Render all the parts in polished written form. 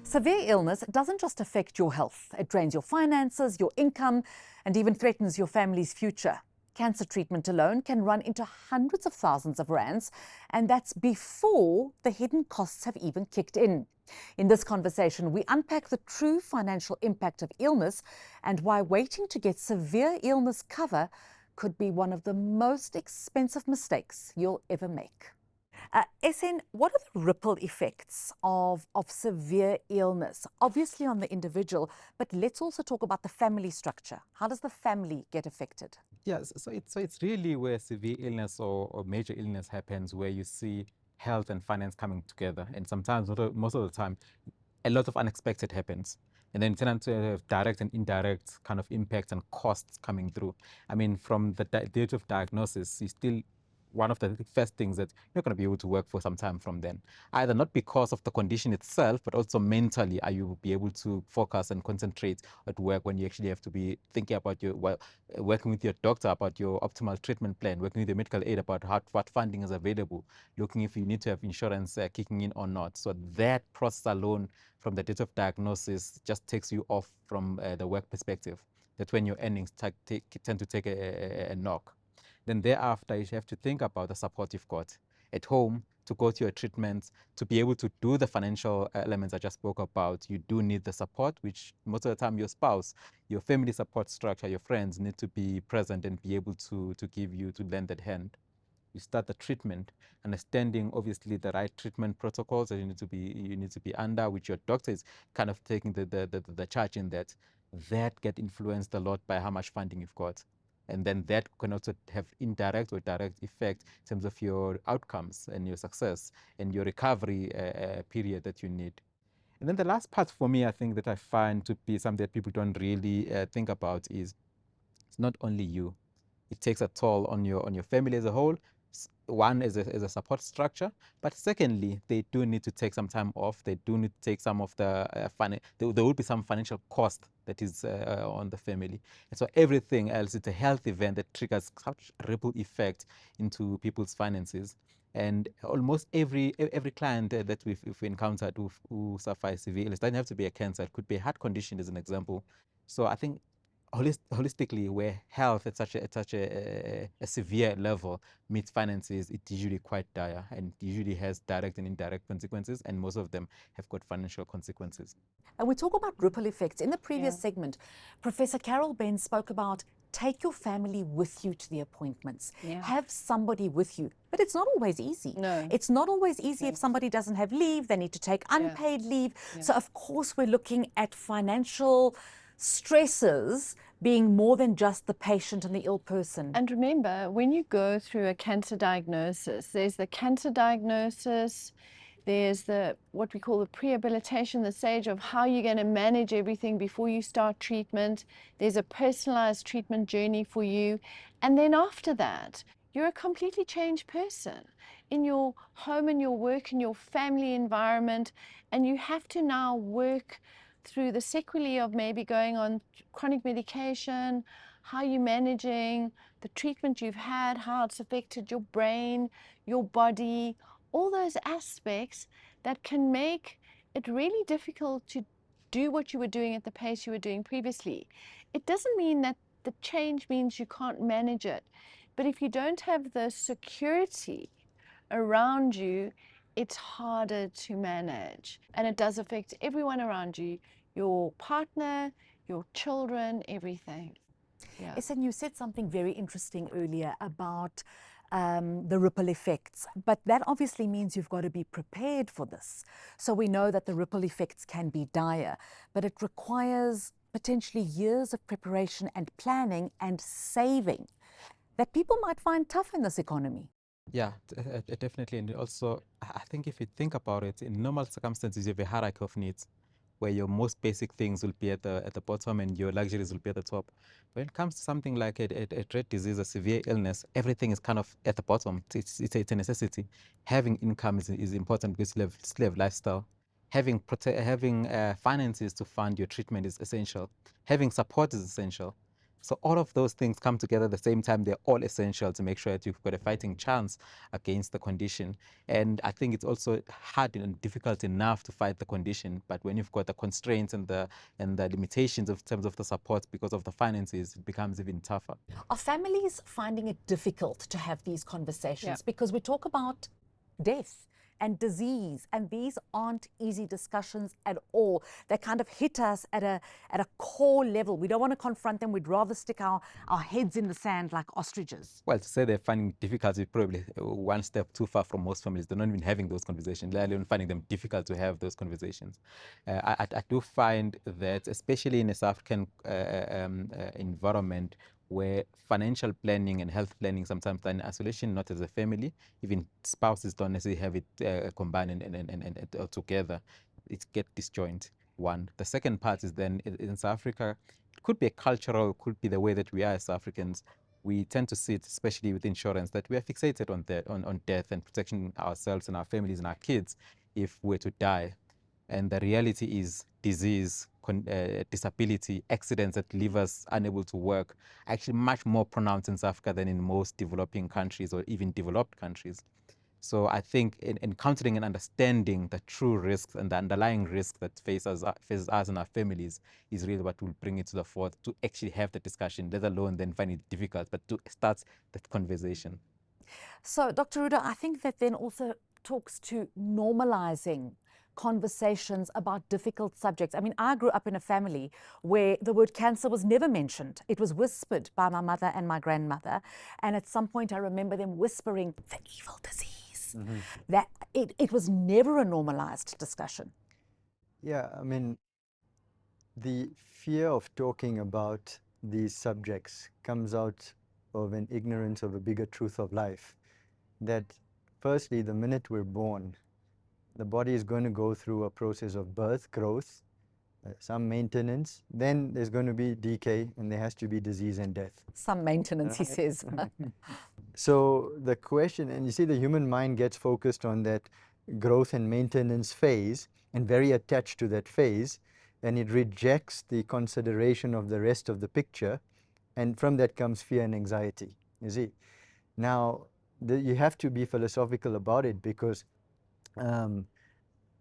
Severe illness doesn't just affect your health. It drains your finances, your income, and even threatens your family's future. Cancer treatment alone can run into hundreds of thousands of rands, and that's before the hidden costs have even kicked in. In this conversation, we unpack the true financial impact of illness and why waiting to get severe illness cover could be one of the most expensive mistakes you'll ever make. SN, what are the ripple effects of severe illness? Obviously on the individual, but let's also talk about the family structure. How does the family get affected? Yes, so it's really where severe illness or major illness happens, where you see health and finance coming together. And sometimes, most of the time, a lot of unexpected happens. And then you tend to have direct and indirect kind of impacts and costs coming through. I mean, from the date of diagnosis, you still, one of the first things that you're not going to be able to work for some time from then. Either not because of the condition itself, but also mentally, are you be able to focus and concentrate at work when you actually have to be thinking about working with your doctor about your optimal treatment plan, working with your medical aid about what funding is available, looking if you need to have insurance kicking in or not. So that process alone from the date of diagnosis just takes you off from the work perspective. That's when your earnings tend to take a knock. Then thereafter, you have to think about the support you've got at home to go to your treatments, to be able to do the financial elements I just spoke about. You do need the support, which most of the time your spouse, your family support structure, your friends need to be present and be able to give you, to lend that hand. You start the treatment, understanding obviously the right treatment protocols that you need to be under, which your doctor is kind of taking the charge in that. That get influenced a lot by how much funding you've got. And then that can also have indirect or direct effect in terms of your outcomes and your success and your recovery period that you need. And then the last part for me, I think that I find to be something that people don't really think about is it's not only you. It takes a toll on your family as a whole. One is a support structure, but secondly, they do need to take some time off. They do need to take some of the there will be some financial cost that is on the family. And so everything else, it's a health event that triggers such ripple effect into people's finances. And almost every client that we've encountered who suffer severe illness, doesn't have to be a cancer. It could be a heart condition as an example. So I think holistically, where health at such a severe level meets finances, it's usually quite dire and usually has direct and indirect consequences, and most of them have got financial consequences. And we talk about ripple effects. In the previous segment, Professor Carol Ben spoke about take your family with you to the appointments. Have somebody with you. But it's not always easy. No. It's not always easy if somebody doesn't have leave, they need to take unpaid leave. So of course we're looking at financial stresses being more than just the patient and the ill person. And remember, when you go through a cancer diagnosis, there's the cancer diagnosis, there's the what we call the prehabilitation, the stage of how you're going to manage everything before you start treatment. There's a personalized treatment journey for you. And then after that, you're a completely changed person in your home, in your work, in your family environment, and you have to now work through the sequelae of maybe going on chronic medication, how you're managing the treatment you've had, how it's affected your brain, your body, all those aspects that can make it really difficult to do what you were doing at the pace you were doing previously. It doesn't mean that the change means you can't manage it, but if you don't have the security around you, it's harder to manage, and it does affect everyone around you, your partner, your children, everything. And you said something very interesting earlier about the ripple effects, but that obviously means you've got to be prepared for this. So we know that the ripple effects can be dire, but it requires potentially years of preparation and planning and saving that people might find tough in this economy. Yeah, definitely. And also, I think if you think about it, in normal circumstances, you have a hierarchy of needs where your most basic things will be at the bottom and your luxuries will be at the top. When it comes to something like a dread disease, a severe illness, everything is kind of at the bottom. It's a necessity. Having income is important because you still have lifestyle. Having finances to fund your treatment is essential. Having support is essential. So all of those things come together at the same time. They're all essential to make sure that you've got a fighting chance against the condition. And I think it's also hard and difficult enough to fight the condition, but when you've got the constraints and the limitations of terms of the support because of the finances, it becomes even tougher. Are families finding it difficult to have these conversations? Yeah. Because we talk about death and disease, and these aren't easy discussions at all. They kind of hit us at a core level. We don't want to confront them. We'd rather stick our heads in the sand like ostriches. Well, to say they're finding difficulty, probably one step too far from most families. They're not even having those conversations, let alone finding them difficult to have those conversations. I do find that, especially in a South African environment, where financial planning and health planning sometimes are in isolation, not as a family. Even spouses don't necessarily have it combined and together. It gets disjoint. One. The second part is then in South Africa, it could be a cultural, could be the way that we are as South Africans. We tend to see it, especially with insurance, that we are fixated on death and protecting ourselves and our families and our kids if we're to die. And the reality is disease, disability, accidents that leave us unable to work, actually much more pronounced in South Africa than in most developing countries or even developed countries. So I think in encountering and understanding the true risks and the underlying risks that faces us and our families is really what will bring it to the fore to actually have the discussion, let alone then find it difficult, but to start that conversation. So, Dr. Ruda, I think that then also talks to normalizing conversations about difficult subjects. I mean, I grew up in a family where the word cancer was never mentioned. It was whispered by my mother and my grandmother. And at some point, I remember them whispering, the evil disease. That it was never a normalized discussion. Yeah, I mean, the fear of talking about these subjects comes out of an ignorance of a bigger truth of life. That firstly, the minute we're born, the body is going to go through a process of birth, growth, some maintenance, then there's going to be decay, and there has to be disease and death. Some maintenance, he says. So the question, and you see the human mind gets focused on that growth and maintenance phase and very attached to that phase, and it rejects the consideration of the rest of the picture, and from that comes fear and anxiety, you see. Now, you have to be philosophical about it, because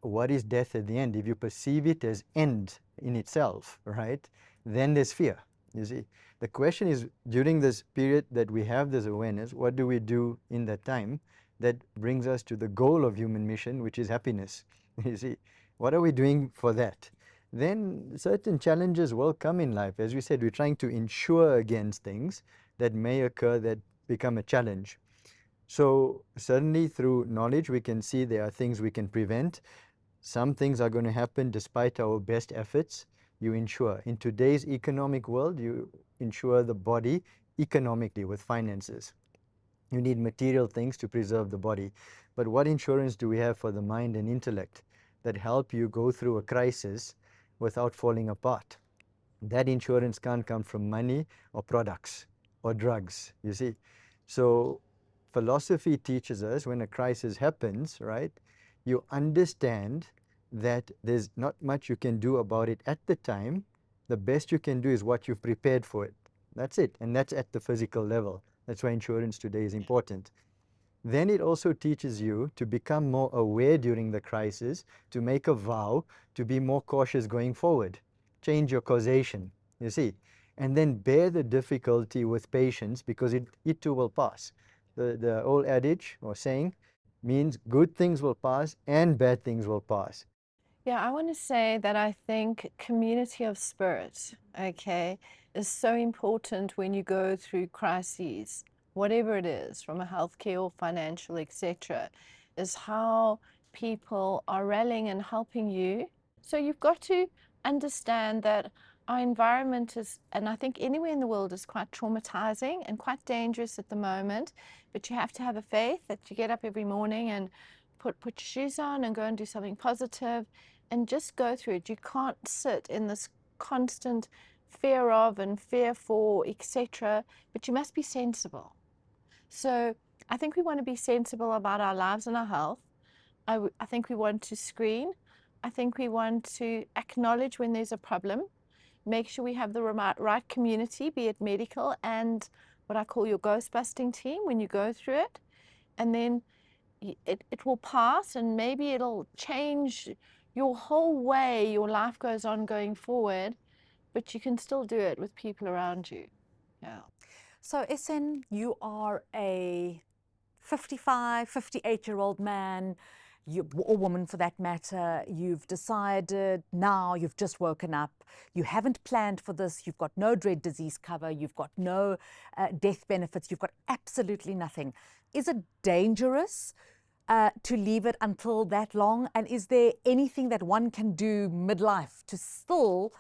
what is death at the end? If you perceive it as end in itself, right, then there's fear, you see. The question is, during this period that we have this awareness, what do we do in that time that brings us to the goal of human mission, which is happiness? You see, what are we doing for that? Then certain challenges will come in life. As we said, we're trying to insure against things that may occur that become a challenge. So certainly through knowledge, we can see there are things we can prevent. Some things are going to happen despite our best efforts. You insure. In today's economic world, you insure the body economically with finances. You need material things to preserve the body. But what insurance do we have for the mind and intellect that help you go through a crisis without falling apart? That insurance can't come from money or products or drugs, you see. So philosophy teaches us, when a crisis happens, right, you understand that there's not much you can do about it at the time. The best you can do is what you've prepared for it. That's it. And that's at the physical level. That's why insurance today is important. Then it also teaches you to become more aware during the crisis, to make a vow, to be more cautious going forward. Change your causation, you see. And then bear the difficulty with patience, because it too will pass. The old adage or saying means good things will pass and bad things will pass. Yeah, I want to say that I think community of spirit, okay, is so important when you go through crises, whatever it is, from a healthcare or financial, etc., is how people are rallying and helping you. So you've got to understand that our environment is, and I think anywhere in the world, is quite traumatizing and quite dangerous at the moment, but you have to have a faith that you get up every morning and put your shoes on and go and do something positive and just go through it. You can't sit in this constant fear of and fear for, etc., but you must be sensible. So I think we want to be sensible about our lives and our health. I think we want to screen. I think we want to acknowledge when there's a problem. make sure we have the right community, be it medical and what I call your ghost busting team when you go through it. And then it will pass, and maybe it'll change your whole way your life goes on going forward, but you can still do it with people around you. Yeah. So, SN, you are a 55, 58-year-old man, or woman for that matter. You've decided now, you've just woken up, you haven't planned for this, you've got no dread disease cover, you've got no death benefits, you've got absolutely nothing. Is it dangerous to leave it until that long? And is there anything that one can do midlife to still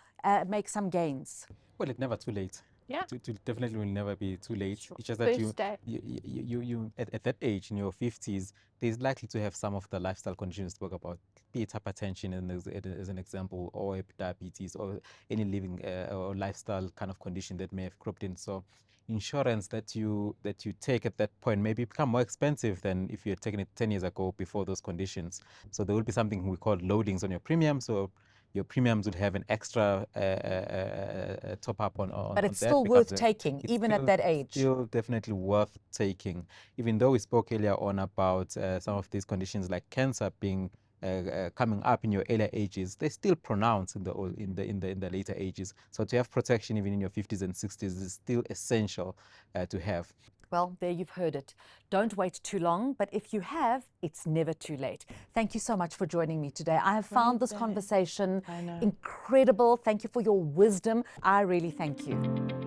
make some gains? Well, it's never too late. Yeah. It definitely will never be too late. Sure. It's just that First day. you at that age, in your 50s, there's likely to have some of the lifestyle conditions spoke about, be it hypertension as an example, or diabetes, or any living or lifestyle kind of condition that may have cropped in. So insurance that you take at that point may become more expensive than if you had taken it 10 years ago before those conditions. So there will be something we call loadings on your premium. So your premiums would have an extra top up on But it's that, still because worth taking, it's even at that age. Still definitely worth taking, even though we spoke earlier on about some of these conditions like cancer being coming up in your earlier ages. They're still pronounced in the later ages. So to have protection even in your 50s and 60s is still essential to have. Well, there you've heard it. Don't wait too long, but if you have, it's never too late. Thank you so much for joining me today. I have found this conversation incredible. Thank you for your wisdom. I really thank you.